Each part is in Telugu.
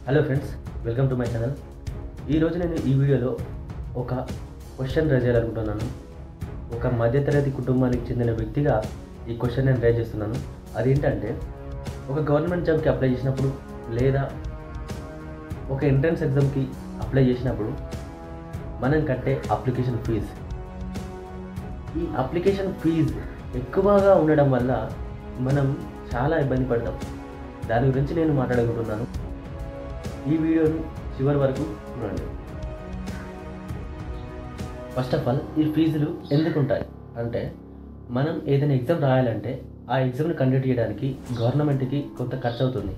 Hello friends, welcome to my channel. ఈరోజు నేను ఈ వీడియోలో ఒక క్వశ్చన్ రైజ్ చేయాలనుకుంటున్నాను. ఒక మధ్యతరగతి కుటుంబానికి చెందిన వ్యక్తిగా ఈ క్వశ్చన్ నేను రైజ్ చేస్తున్నాను. అదేంటంటే, ఒక గవర్నమెంట్ జాబ్కి అప్లై చేసినప్పుడు లేదా ఒక ఎంట్రన్స్ ఎగ్జామ్కి అప్లై చేసినప్పుడు మనం కట్టే అప్లికేషన్ ఫీజు, ఈ అప్లికేషన్ ఫీజు ఎక్కువగా ఉండడం వల్ల మనం చాలా ఇబ్బంది పడతాం. దాని గురించి నేను మాట్లాడుకుంటున్నాను. ఈ వీడియోని చివరి వరకు చూడండి. ఫస్ట్ ఆఫ్ ఆల్, ఈ ఫీజులు ఎందుకు ఉంటాయి అంటే, మనం ఏదైనా ఎగ్జామ్ రాయాలంటే ఆ ఎగ్జామ్ని కండక్ట్ చేయడానికి గవర్నమెంట్కి కొంత ఖర్చు అవుతుంది.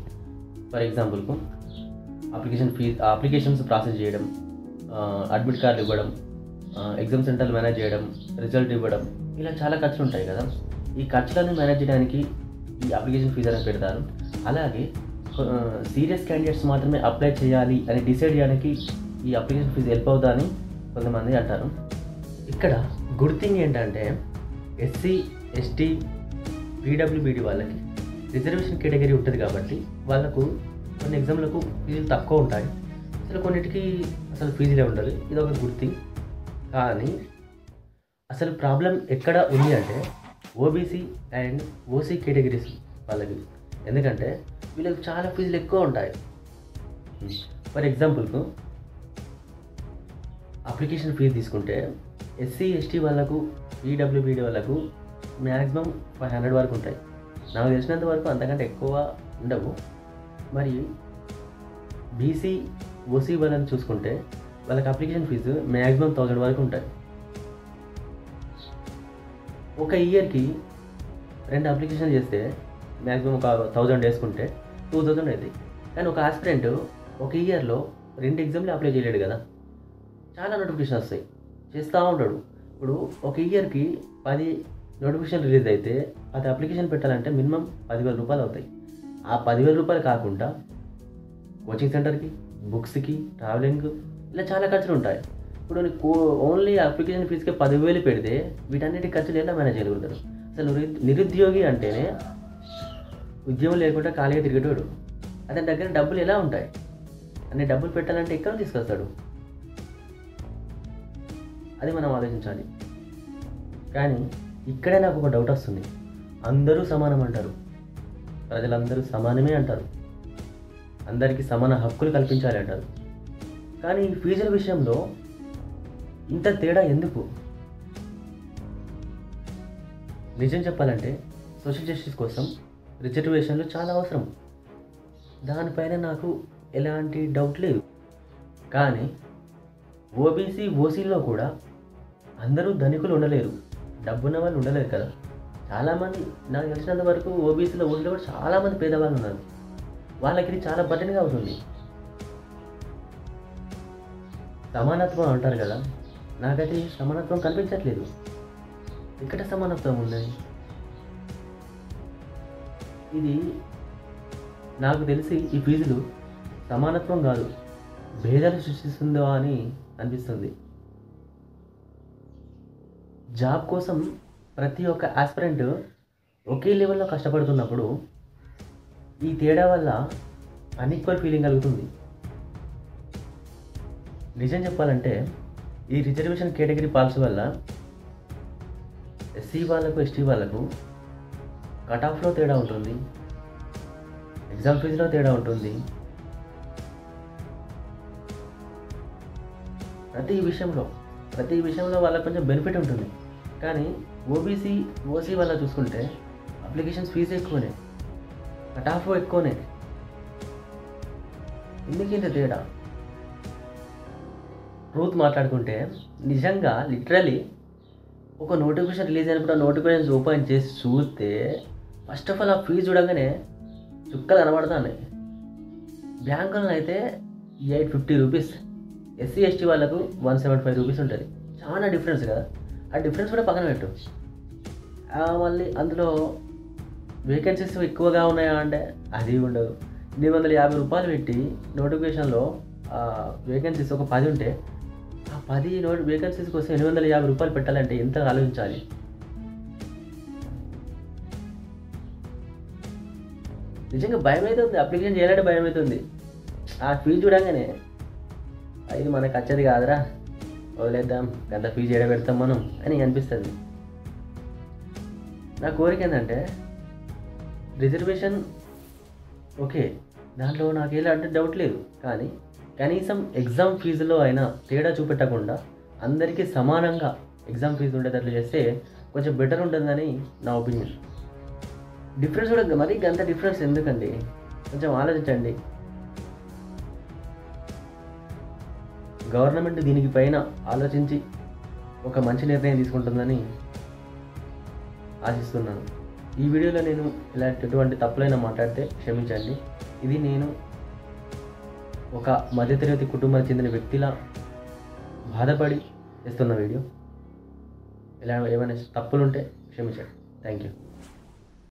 ఫర్ ఎగ్జాంపుల్కు అప్లికేషన్స్ ప్రాసెస్ చేయడం, అడ్మిట్ కార్డు ఇవ్వడం, ఎగ్జామ్ సెంటర్లు మేనేజ్ చేయడం, రిజల్ట్ ఇవ్వడం, ఇలా చాలా ఖర్చులు ఉంటాయి కదా. ఈ ఖర్చులను మేనేజ్ చేయడానికి ఈ అప్లికేషన్ ఫీజు అనేది పెడతారు. అలాగే సీరియస్ క్యాండిడేట్స్ మాత్రమే అప్లై చేయాలి అని డిసైడ్ చేయడానికి ఈ అప్లికేషన్ ఫీజు హెల్ప్ అవుతా అని కొంతమంది అంటారు. ఇక్కడ గుడ్ థింగ్ ఏంటంటే, ఎస్సీ, ఎస్టీ, పీడబ్ల్యూబీడీ వాళ్ళకి రిజర్వేషన్ కేటగిరీ ఉంటుంది కాబట్టి వాళ్ళకు కొన్ని ఎగ్జామ్లకు ఫీజులు తక్కువ ఉంటాయి. అసలు కొన్నిటికి అసలు ఫీజులే ఉండదు. ఇది ఒక గుడ్ థింగ్. కానీ అసలు ప్రాబ్లం ఎక్కడ ఉంది అంటే, ఓబీసీ అండ్ ఓసీ కేటగిరీస్ వాళ్ళకి. ఎందుకంటే వీళ్ళకి చాలా ఫీజులు ఎక్కువ ఉంటాయి. ఫర్ ఎగ్జాంపుల్కు అప్లికేషన్ ఫీజు తీసుకుంటే ఎస్సీ, ఎస్టీ వాళ్ళకు, పీడబ్ల్యూబీడీ వాళ్ళకు మ్యాక్సిమం 500 వరకు ఉంటాయి. నాకు తెలిసినంత వరకు అంతకంటే ఎక్కువ ఉండవు. మరి బీసీ, ఓసీ వాళ్ళని చూసుకుంటే వాళ్ళకి అప్లికేషన్ ఫీజు మ్యాక్సిమం 1000 వరకు ఉంటాయి. ఒక ఇయర్కి 2 అప్లికేషన్ చేస్తే మ్యాక్సిమం ఒక 1000 వేసుకుంటే 2000 అవుతుంది. కానీ ఒక ఆస్పిరెంట్ ఒక ఇయర్లో 2 ఎగ్జామ్లు అప్లై చేయలేడు కదా. చాలా నోటిఫికేషన్ వస్తాయి, చేస్తూ ఉంటాడు. ఇప్పుడు ఒక ఇయర్కి 10 నోటిఫికేషన్ రిలీజ్ అయితే అది అప్లికేషన్ పెట్టాలంటే మినిమం 10,000 రూపాయలు అవుతాయి. ఆ 10,000 రూపాయలు కాకుండా కోచింగ్ సెంటర్కి, బుక్స్కి, ట్రావెలింగ్, ఇలా చాలా ఖర్చులు ఉంటాయి. ఇప్పుడు ఓన్లీ అప్లికేషన్ ఫీజుకి 10,000 పెడితే వీటన్నిటి ఖర్చులు ఎలా మేనేజ్ చేయగలుగుతారు? అసలు నిరుద్యోగి అంటేనే ఉద్యోగం లేకుండా ఖాళీగా తిరిగేటోడు. అతని దగ్గర డబ్బులు ఎలా ఉంటాయి? అన్ని డబ్బులు పెట్టాలంటే ఎక్కడ తీసుకొస్తాడు? అది మనం ఆలోచించాలి. కానీ ఇక్కడే నాకు ఒక డౌట్ వస్తుంది. అందరూ సమానం అంటారు, ప్రజలందరూ సమానమే అంటారు, అందరికీ సమాన హక్కులు కల్పించాలి అంటారు. కానీ ఈ ఫీజుల విషయంలో ఇంత తేడా ఎందుకు? నిజం చెప్పాలంటే సోషల్ జస్టిస్ కోసం రిజర్వేషన్లు చాలా అవసరం. దానిపైన నాకు ఎలాంటి డౌట్ లేదు. కానీ ఓబీసీ, ఓసీలో కూడా అందరూ ధనికులు ఉండలేరు, డబ్బున్న వాళ్ళు ఉండలేరు కదా. చాలామంది, నాకు తెలిసినంత వరకు ఓబీసీలో, ఓసీలో కూడా చాలామంది పేదవాళ్ళు ఉన్నారు. వాళ్ళకి ఇది చాలా బర్డెన్గా అవుతుంది. సమానత్వం అంటారు కదా, నాకైతే సమానత్వం కనిపించట్లేదు. ఎక్కడ సమానత్వం ఉన్నది? ఇది నాకు తెలిసి ఈ ఫీజులు సమానత్వం కాదు, భేదాలు సృష్టిస్తుందో అని అనిపిస్తుంది. జాబ్ కోసం ప్రతి ఒక్క ఆస్పిరెంట్ ఒకే లెవెల్లో కష్టపడుతున్నప్పుడు ఈ తేడా వల్ల అన్ఈక్వల్ ఫీలింగ్ కలుగుతుంది. నిజం చెప్పాలంటే ఈ రిజర్వేషన్ కేటగిరీ పాలసీ వల్ల ఎస్సీ వాళ్ళకు, ఎస్టీ వాళ్ళకు కట్ ఆఫ్లో తేడా ఉంటుంది, ఎగ్జామ్ ఫీజులో తేడా ఉంటుంది. ప్రతి విషయంలో వాళ్ళకి కొంచెం బెనిఫిట్ ఉంటుంది. కానీ ఓబీసీ, ఓసీ వాళ్ళ చూసుకుంటే అప్లికేషన్స్ ఫీజు ఎక్కువనే, కట్ ఆఫ్ ఎక్కువనే. ఎందుకు ఇంత తేడా? ట్రూత్ మాట్లాడుకుంటే నిజంగా లిటరలీ ఒక నోటిఫికేషన్ రిలీజ్ అయినప్పుడు ఆ నోటిఫికేషన్స్ ఓపెన్ చేసి చూస్తే ఫస్ట్ ఆఫ్ ఆల్ ఆ ఫీజు చూడగానే చుక్కలు కనబడుతున్నాయి. బ్యాంకులో అయితే 850 రూపీస్, ఎస్సీ, ఎస్టీ వాళ్ళకు 175 రూపీస్ ఉంటుంది. చాలా డిఫరెన్స్ కదా. ఆ డిఫరెన్స్ కూడా పక్కన పెట్టు. మళ్ళీ అందులో వేకెన్సీస్ ఎక్కువగా ఉన్నాయా అంటే అది ఉండదు. 850 రూపాయలు పెట్టి నోటిఫికేషన్లో వేకెన్సీస్ ఒక 10 ఉంటే ఆ 10 వేకెన్సీస్ కోసం 850 రూపాయలు పెట్టాలంటే ఎంత ఆలోచించాలి? నిజంగా భయం అవుతుంది, అప్లికేషన్ చేయాలంటే భయం అవుతుంది. ఆ ఫీజు చూడంగానే ఇది మనకు వచ్చేది కాదురా, వదిలేద్దాం, గంత ఫీజు ఎడబెడతాం మనం అని అనిపిస్తుంది. నా కోరిక ఏంటంటే రిజర్వేషన్ ఓకే, దాంట్లో నాకు ఎలాంటి డౌట్ లేదు, కానీ కనీసం ఎగ్జామ్ ఫీజులో అయినా తేడా చూపెట్టకుండా అందరికీ సమానంగా ఎగ్జామ్ ఫీజు ఉండేటట్లు చేస్తే కొంచెం బెటర్ ఉంటుందని నా ఒపీనియన్. డిఫరెన్స్ కూడా మరీ అంత డిఫరెన్స్ ఎందుకండి, కొంచెం ఆలోచించండి. గవర్నమెంట్ దీనికి పైన ఆలోచించి ఒక మంచి నిర్ణయం తీసుకుంటుందని ఆశిస్తున్నాను. ఈ వీడియోలో నేను ఎటువంటి తప్పులైనా మాట్లాడితే క్షమించండి. ఇది నేను ఒక మధ్యతరగతి కుటుంబానికి చెందిన వ్యక్తిలా బాధపడి చేస్తున్న వీడియో. ఇలా ఏమైనా తప్పులుంటే క్షమించండి. Thank you.